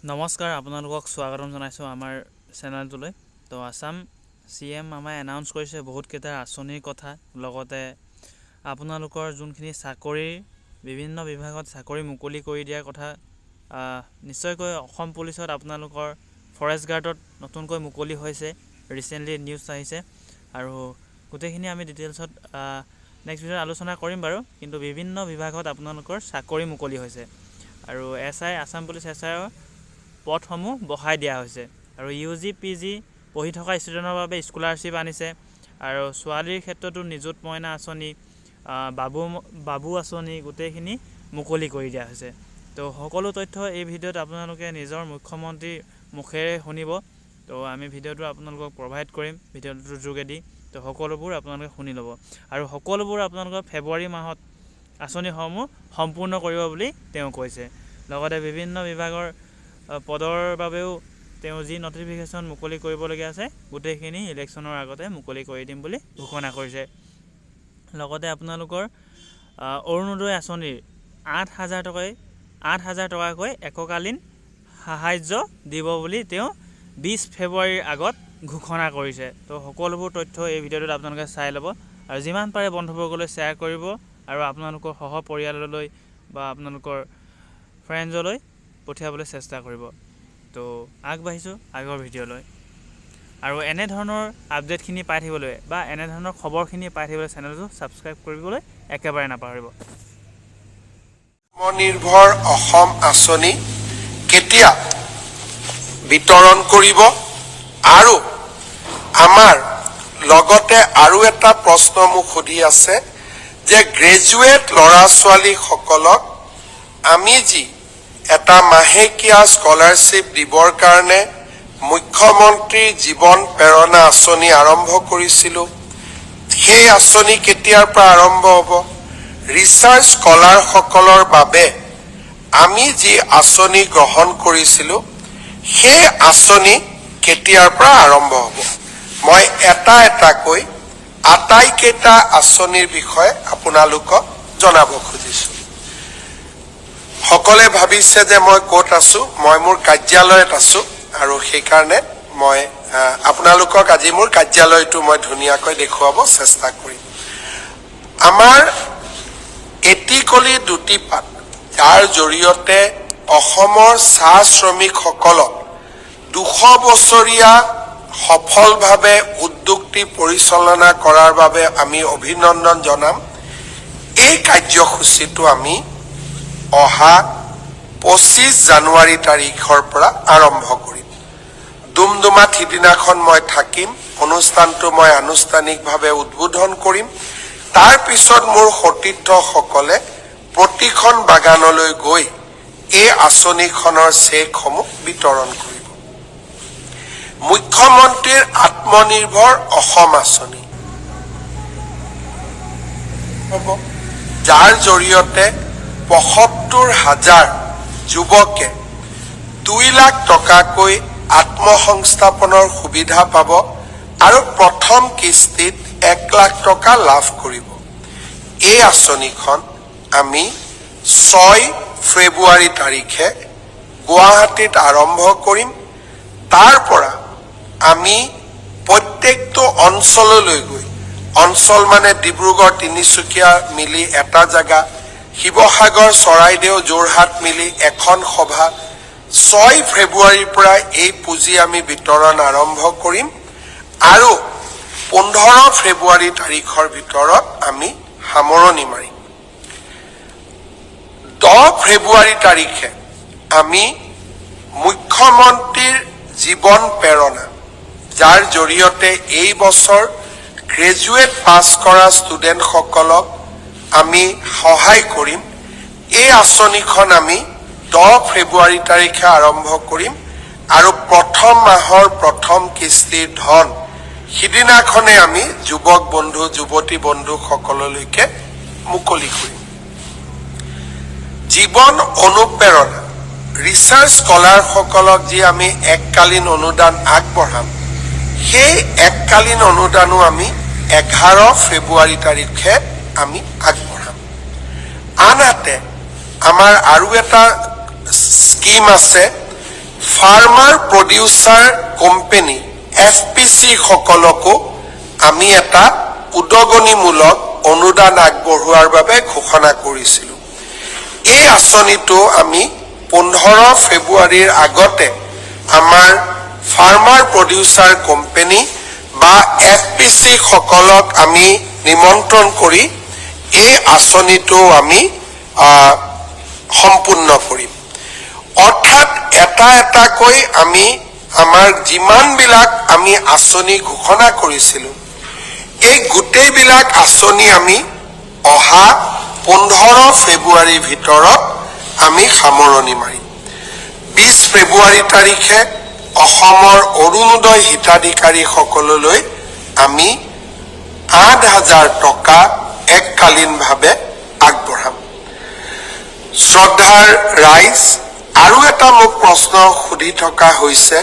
নমস্কাৰ আপোনালোকক স্বাগতম জনাইছোঁ আমাৰ চেনেলটোলৈ। তো আসাম CM আমাৰ এনাউন্স কৰিছে বহুতকেইটা আঁচনিৰ কথা, লগতে আপোনালোকৰ যোনখিনি চাকৰিৰ বিভিন্ন বিভাগত চাকৰি মুকলি কৰি দিয়াৰ কথা। নিশ্চয়কৈ অসম পুলিচত আপোনালোকৰ ফৰেষ্ট গাৰ্ডত নতুনকৈ মুকলি হৈছে, ৰিচেণ্টলি নিউজ আহিছে, আৰু গোটেইখিনি আমি ডিটেইলছত নেক্সট ভিডিঅ'ত আলোচনা কৰিম বাৰু। কিন্তু বিভিন্ন বিভাগত আপোনালোকৰ চাকৰি মুকলি হৈছে, আৰু SI আসাম পুলিচ SIৰ পদসমূহ বঢ়াই দিয়া হৈছে, আৰু UG PG পঢ়ি থকা ষ্টুডেণ্টৰ বাবে স্কলাৰশ্বিপ আনিছে, আৰু ছোৱালীৰ ক্ষেত্ৰতো নিযুত মইনা আঁচনি, বাবু আঁচনি গোটেইখিনি মুকলি কৰি দিয়া হৈছে। তো সকলো তথ্য এই ভিডিঅ'ত আপোনালোকে নিজৰ মুখ্যমন্ত্ৰীৰ মুখেৰে শুনিব। তো আমি ভিডিঅ'টো আপোনালোকক প্ৰভাইড কৰিম ভিডিঅ'টোৰ যোগেদি। তো সকলোবোৰ আপোনালোকে শুনি ল'ব, আৰু সকলোবোৰ আপোনালোকৰ ফেব্ৰুৱাৰী মাহত আঁচনিসমূহ সম্পূৰ্ণ কৰিব বুলি তেওঁ কৈছে। লগতে বিভিন্ন বিভাগৰ পদৰ বাবেও তেওঁ যি নটিফিকেশ্যন মুকলি কৰিবলগীয়া আছে গোটেইখিনি ইলেকশ্যনৰ আগতে মুকলি কৰি দিম বুলি ঘোষণা কৰিছে। লগতে আপোনালোকৰ অৰুণোদয় আঁচনিৰ 8,000 টকাকৈ এককালীন সাহাৰ্য দিব বুলি তেওঁ 20 ফেব্ৰুৱাৰীৰ আগত ঘোষণা কৰিছে। তো সকলোবোৰ তথ্য এই ভিডিঅ'টোত আপোনালোকে চাই ল'ব, আৰু যিমান পাৰে বন্ধুবৰ্গলৈ শ্বেয়াৰ কৰিব, আৰু আপোনালোকৰ সহপৰিয়াললৈ বা আপোনালোকৰ ফ্ৰেণ্ডজলৈ পঠিয়াবলৈ চেষ্টা কৰিব। তো আগবাঢ়িছোঁ আগৰ ভিডিঅ'লৈ, আৰু এনেধৰণৰ আপডেটখিনি পাই থাকিবলৈ বা এনেধৰণৰ খবৰখিনি পাই থাকিবলৈ চেনেলটো ছাবস্ক্ৰাইব কৰিবলৈ একেবাৰে নাপাহৰিব। আত্মনিৰ্ভৰ অসম আঁচনি কেতিয়া বিতৰণ কৰিব, আৰু আমাৰ লগতে আৰু এটা প্ৰশ্ন মোক সুধি আছে যে গ্ৰেজুৱেট ল'ৰা ছোৱালীসকলক আমি যি এটা মাহেকীয়া স্কলাৰশ্বিপ দিবৰ কাৰণে মুখ্যমন্ত্ৰী জীৱন প্ৰেৰণা আঁচনি আৰম্ভ কৰিছিলোঁ, সেই আঁচনি কেতিয়াৰ পৰা আৰম্ভ হ'ব? ৰিচাৰ্চ স্কলাৰসকলৰ বাবে আমি যি আঁচনি গ্ৰহণ কৰিছিলোঁ সেই আঁচনি কেতিয়াৰ পৰা আৰম্ভ হ'ব? মই এটা এটাকৈ আটাইকেইটা আঁচনিৰ বিষয়ে আপোনালোকক জনাব খুজিছোঁ। সকলে ভাবিছে যে মই ক'ত আছোঁ, মই মোৰ কাৰ্যালয়ত আছোঁ, আৰু সেইকাৰণে মই আপোনালোকক আজি মোৰ কাৰ্যালয়টো মই ধুনীয়াকৈ দেখুৱাব চেষ্টা কৰিম। আমাৰ এটিকলি দুটি পাত, যাৰ জৰিয়তে অসমৰ চাহ শ্ৰমিকসকলক 200 বছৰীয়া সফলভাৱে উদ্যোগটি পৰিচালনা কৰাৰ বাবে আমি অভিনন্দন জনাম। এই কাৰ্যসূচীটো আমি অহা 25 জানুৱাৰী তাৰিখৰ পৰা আৰম্ভ কৰিম। ডুমডুমাত সিদিনাখন মই থাকিম, অনুষ্ঠানটো মই আনুষ্ঠানিকভাৱে উদ্বোধন কৰিম। তাৰ পিছত মোৰ সতীৰ্থসকলে প্ৰতিখন বাগানলৈ গৈ এই আঁচনিখনৰ চেকসমূহ বিতৰণ কৰিব। মুখ্যমন্ত্ৰীৰ আত্মনিৰ্ভৰ অসম আঁচনি হ'ব, যাৰ জৰিয়তে 75,000 যুৱকে 2 লাখ টকাকৈ আত্মসংস্থাপনৰ সুবিধা পাব, আৰু প্ৰথম কিস্তিত 1 লাখ টকা লাভ কৰিব। এই আঁচনিখন আমি 6 ফেব্ৰুৱাৰী তাৰিখে গুৱাহাটীত আৰম্ভ কৰিম। তাৰ পৰা আমি প্ৰত্যেকটো অঞ্চললৈ গৈ, অঞ্চল মানে ডিব্ৰুগড় তিনিচুকীয়া মিলি এটা জেগা, শিৱসাগৰ চৰাইদেউ যোৰহাট মিলি এখন সভা, 6 ফেব্ৰুৱাৰীৰ পৰা এই পুঁজি আমি বিতৰণ আৰম্ভ কৰিম, আৰু 15 ফেব্ৰুৱাৰী তাৰিখৰ ভিতৰত আমি সামৰণি মাৰিম। 10 ফেব্ৰুৱাৰী তাৰিখে আমি মুখ্যমন্ত্ৰীৰ জীৱন প্ৰেৰণা, যাৰ জৰিয়তে এই বছৰ গ্ৰেজুৱেট পাছ কৰা ষ্টুডেণ্টসকলক আমি সহায় কৰিম, এই আঁচনিখন আমি 10 ফেব্ৰুৱাৰী তাৰিখে আৰম্ভ কৰিম, আৰু প্ৰথম মাহৰ প্ৰথম কিস্তিৰ ধন সিদিনাখনে আমি যুৱক বন্ধু যুৱতী বন্ধুসকললৈকে মুকলি কৰিম। জীৱন অনুপ্ৰেৰণা ৰিচাৰ্চ স্কলাৰসকলক যি আমি এককালীন অনুদান আগবঢ়াম, সেই এককালীন অনুদানো আমি 11 ফেব্ৰুৱাৰী তাৰিখে আমি আগবঢ়াম। আনহাতে আমাৰ আৰু এটা স্কিম আছে ফাৰ্মাৰ প্ৰডিউচাৰ কোম্পানী FPC সকলকো আমি এটা উদগনিমূলক অনুদান আগবঢ়োৱাৰ বাবে ঘোষণা কৰিছিলোঁ। এই আঁচনিটো আমি 15 ফেব্ৰুৱাৰীৰ আগতে আমাৰ ফাৰ্মাৰ প্ৰডিউচাৰ কোম্পানী বা FPC সকলক আমি নিমন্ত্ৰণ কৰি এই আঁচনিটো আমি সম্পূৰ্ণ কৰিম। অৰ্থাৎ এটা এটাকৈ আমি আমাৰ যিমানবিলাক আমি আঁচনি ঘোষণা কৰিছিলোঁ এই গোটেইবিলাক আঁচনি আমি অহা 15 ফেব্ৰুৱাৰীৰ ভিতৰত আমি সামৰণি মাৰিম। 20 ফেব্ৰুৱাৰী তাৰিখে অসমৰ অৰুণোদয় হিতাধিকাৰীসকললৈ আমি 8,000 টকা এককালীনভাৱে আগবঢ়াম। শ্ৰদ্ধাৰ ৰাইজ, আৰু এটা মোক প্ৰশ্ন সুধি থকা হৈছে